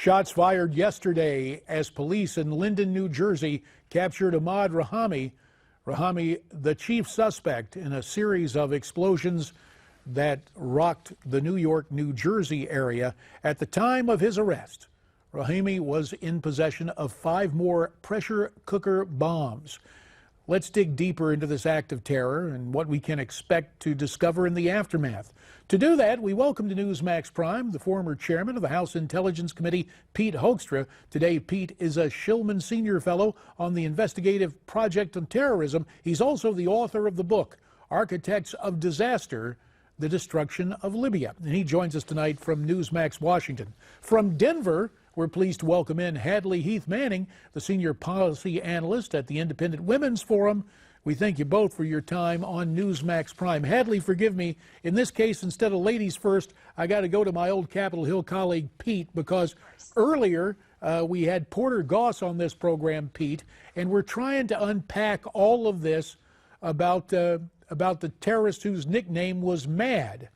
Shots fired yesterday as police in Linden, New Jersey, captured Ahmaud Rahami. Rahami, the chief suspect in a series of explosions that rocked the New York, New Jersey area. At the time of his arrest, Rahami was in possession of 5 more pressure cooker bombs. Let's dig deeper into this act of terror and what we can expect to discover in the aftermath. To do that, we welcome to Newsmax Prime the former chairman of the House Intelligence Committee, Pete Hoekstra. Today, Pete is a Shillman Senior Fellow on the Investigative Project on Terrorism. He's also the author of the book, Architects of Disaster, The Destruction of Libya. And he joins us tonight from Newsmax, Washington. From Denver, we're pleased to welcome in Hadley Heath Manning, the Senior Policy Analyst at the Independent Women's Forum. We thank you both for your time on Newsmax Prime. Hadley, forgive me, in this case, instead of ladies first, I got to go to my old Capitol Hill colleague, Pete, because earlier we had Porter Goss on this program, Pete, and we're trying to unpack all of this about the terrorist whose nickname was Mad,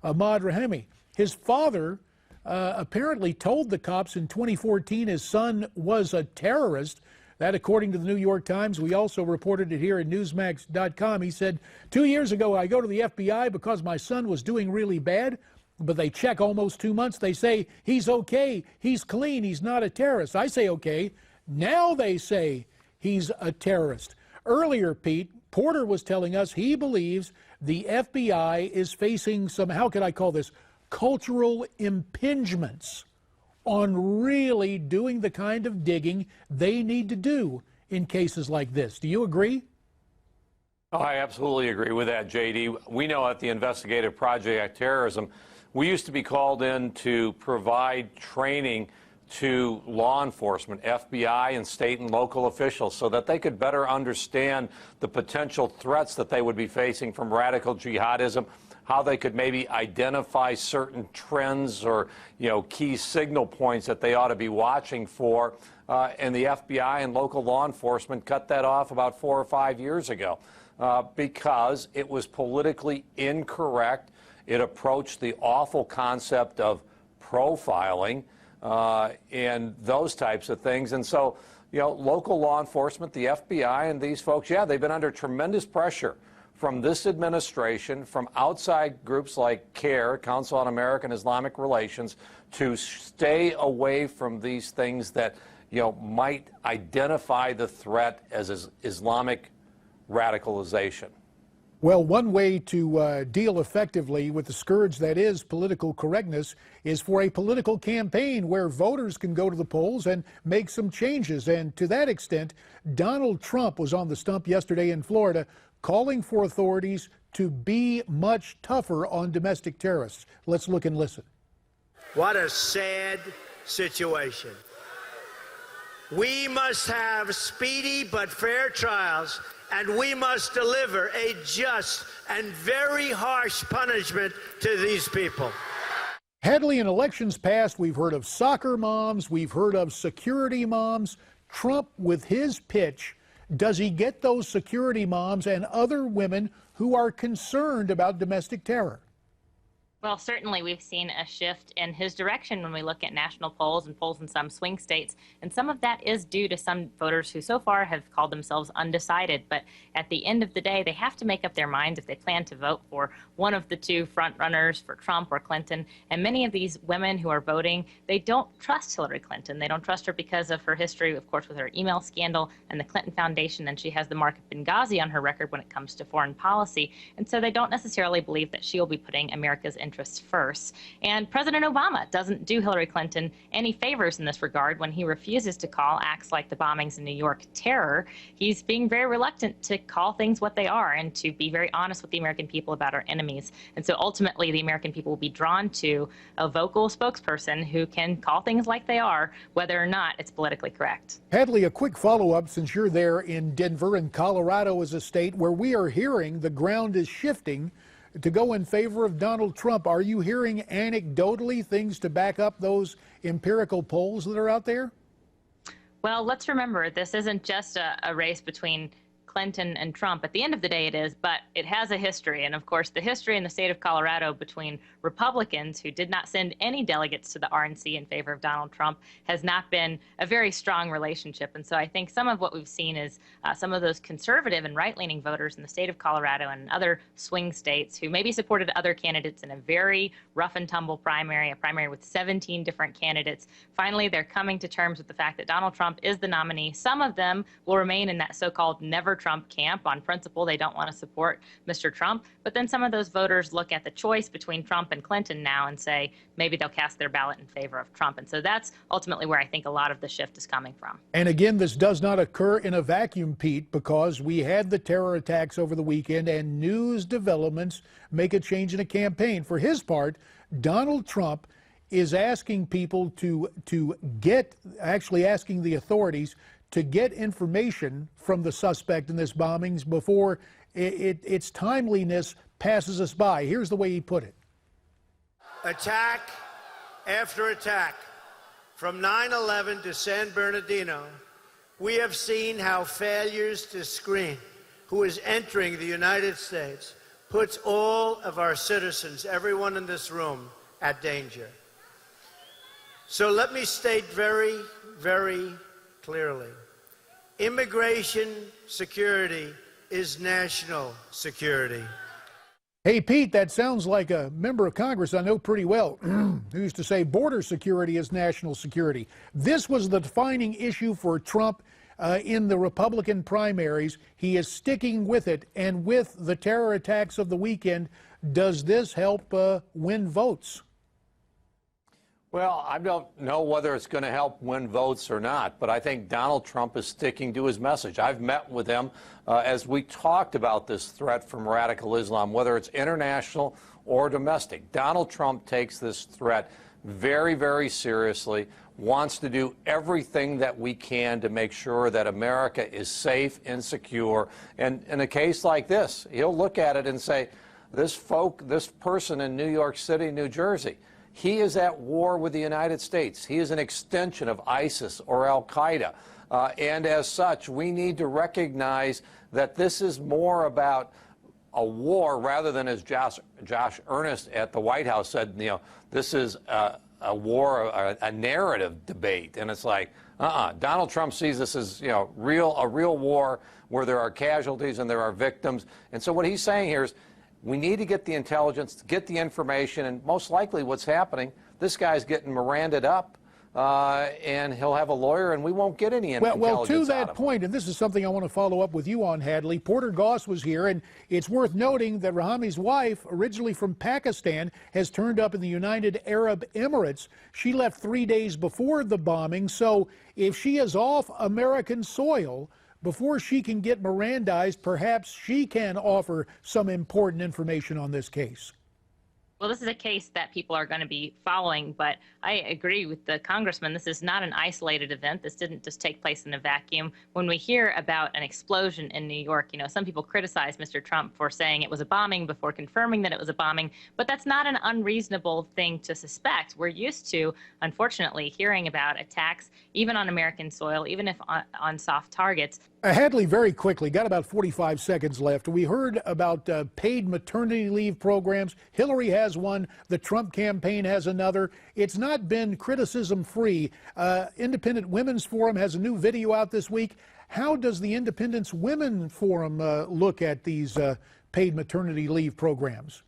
Ahmaud Rahami. His father apparently told the cops in 2014 his son was a terrorist. That, according to the New York Times, we also reported it here at Newsmax.com. He said, 2 years ago, I go to the FBI because my son was doing really bad, but they check almost 2 months. They say, he's okay, he's clean, he's not a terrorist. I say, okay. Now they say he's a terrorist. Earlier, Pete, Porter was telling us he believes the FBI is facing some, how can I call this, cultural impingements on really doing the kind of digging they need to do in cases like this. Do you agree? Oh, I absolutely agree with that, J.D. We know at the Investigative Project on Terrorism, we used to be called in to provide training to law enforcement, FBI and state and local officials, so that they could better understand the potential threats that they would be facing from radical jihadism, how they could maybe identify certain trends or, key signal points that they ought to be watching for. And the FBI and local law enforcement cut that off about 4 or 5 years ago because it was politically incorrect. It approached the awful concept of profiling and those types of things. And so, local law enforcement, the FBI and these folks, they've been under tremendous pressure from this administration, from outside groups like CARE, Council on American Islamic Relations, to stay away from these things that, might identify the threat as Islamic radicalization. Well, one way to deal effectively with the scourge that is political correctness is for a political campaign where voters can go to the polls and make some changes. And to that extent, Donald Trump was on the stump yesterday in Florida, calling for authorities to be much tougher on domestic terrorists. Let's look and listen. What a sad situation. We must have speedy but fair trials, and we must deliver a just and very harsh punishment to these people. Hadley, in elections past, we've heard of soccer moms, we've heard of security moms. Trump, with his pitch, does he get those security moms and other women who are concerned about domestic terror? Well, certainly we've seen a shift in his direction when we look at national polls and polls in some swing states. And some of that is due to some voters who so far have called themselves undecided. But at the end of the day, they have to make up their minds if they plan to vote for one of the two front runners, for Trump or Clinton. And many of these women who are voting, they don't trust Hillary Clinton. They don't trust her because of her history, of course, with her email scandal and the Clinton Foundation. And she has the mark of Benghazi on her record when it comes to foreign policy. And so they don't necessarily believe that she will be putting America's interests first. And President Obama doesn't do Hillary Clinton any favors in this regard when he refuses to call acts like the bombings in New York terror. He's being very reluctant to call things what they are and to be very honest with the American people about our enemies. And so ultimately, the American people will be drawn to a vocal spokesperson who can call things like they are, whether or not it's politically correct. Hadley, a quick follow-up, since you're there in Denver, and Colorado is a state where we are hearing the ground is shifting to go in favor of Donald Trump. Are you hearing anecdotally things to back up those empirical polls that are out there? Well, let's remember, this isn't just a race between Clinton and Trump. At the end of the day, it is, but it has a history. And of course, the history in the state of Colorado between Republicans who did not send any delegates to the RNC in favor of Donald Trump has not been a very strong relationship. And so I think some of what we've seen is some of those conservative and right-leaning voters in the state of Colorado and other swing states who maybe supported other candidates in a very rough and tumble primary, a primary with 17 different candidates. Finally, they're coming to terms with the fact that Donald Trump is the nominee. Some of them will remain in that so-called never Trump camp. On principle, they don't want to support Mr. Trump. But then some of those voters look at the choice between Trump and Clinton now and say maybe they'll cast their ballot in favor of Trump. And so that's ultimately where I think a lot of the shift is coming from. And again, this does not occur in a vacuum, Pete, because we had the terror attacks over the weekend and news developments make a change in a campaign. For his part, Donald Trump is asking people actually asking the authorities to get information from the suspect in this bombings before its timeliness passes us by. Here's the way he put it. Attack after attack, from 9/11 to San Bernardino, we have seen how failures to screen who is entering the United States puts all of our citizens, everyone in this room, at danger. So let me state very, very clearly, immigration security is national security. Hey, Pete, that sounds like a member of Congress I know pretty well who used to say border security is national security. This was the defining issue for Trump in the Republican primaries. He is sticking with it, and with the terror attacks of the weekend, does this help win votes? Well, I don't know whether it's going to help win votes or not, but I think Donald Trump is sticking to his message. I've met with him as we talked about this threat from radical Islam, whether it's international or domestic. Donald Trump takes this threat very, very seriously, wants to do everything that we can to make sure that America is safe and secure. And in a case like this, he'll look at it and say, this person in New York City, New Jersey, he is at war with the United States. He is an extension of ISIS or al-Qaeda. And as such, we need to recognize that this is more about a war rather than, as Josh Earnest at the White House said, this is a war, a narrative debate. And it's like, Donald Trump sees this as, a real war where there are casualties and there are victims. And so what he's saying here is, we need to get the intelligence, get the information, and most likely what's happening, this guy's getting Miranda'd up, and he'll have a lawyer, and we won't get any intelligence Well, to out that of him. point, and this is something I want to follow up with you on, Hadley, Porter Goss was here, and it's worth noting that Rahami's wife, originally from Pakistan, has turned up in the United Arab Emirates. She left 3 days before the bombing, so if she is off American soil, before she can get Mirandized, perhaps she can offer some important information on this case. Well, this is a case that people are going to be following, but I agree with the congressman. This is not an isolated event. This didn't just take place in a vacuum. When we hear about an explosion in New York, some people criticize Mr. Trump for saying it was a bombing before confirming that it was a bombing, but that's not an unreasonable thing to suspect. We're used to, unfortunately, hearing about attacks, even on American soil, even if on soft targets. Hadley, very quickly, got about 45 seconds left. We heard about paid maternity leave programs. Hillary has one. The Trump campaign has another. It's not been criticism-free. Independent Women's Forum has a new video out this week. How does the Independence Women Forum look at these paid maternity leave programs?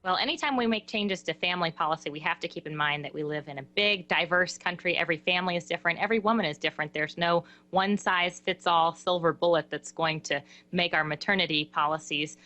Well, anytime we make changes to family policy, we have to keep in mind that we live in a big, diverse country. Every family is different. Every woman is different. There's no one-size-fits-all silver bullet that's going to make our maternity policies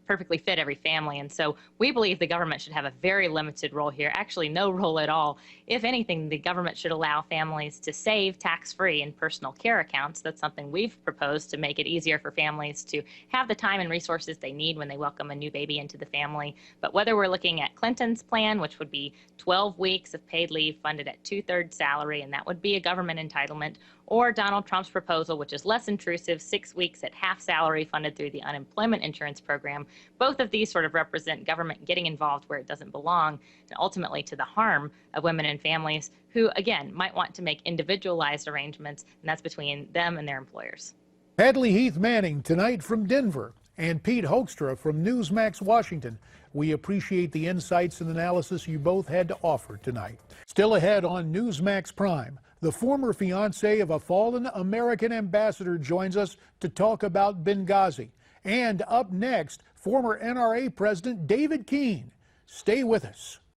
perfectly fit every family. And so we believe the government should have a very limited role here, actually no role at all. If anything, the government should allow families to save tax-free in personal care accounts. That's something we've proposed to make it easier for families to have the time and resources they need when they welcome a new baby into the family. But whether we're looking at Clinton's plan, which would be 12 weeks of paid leave funded at 2/3 salary, and that would be a government entitlement, or Donald Trump's proposal, which is less intrusive, 6 weeks at half salary funded through the unemployment insurance program. Both of these sort of represent government getting involved where it doesn't belong, and ultimately to the harm of women and families who, again, might want to make individualized arrangements, and that's between them and their employers. Hadley Heath Manning tonight from Denver, and Pete Hoekstra from Newsmax Washington. We appreciate the insights and analysis you both had to offer tonight. Still ahead on Newsmax Prime, the former fiancé of a fallen American ambassador joins us to talk about Benghazi. And up next, former NRA President David Keene. Stay with us.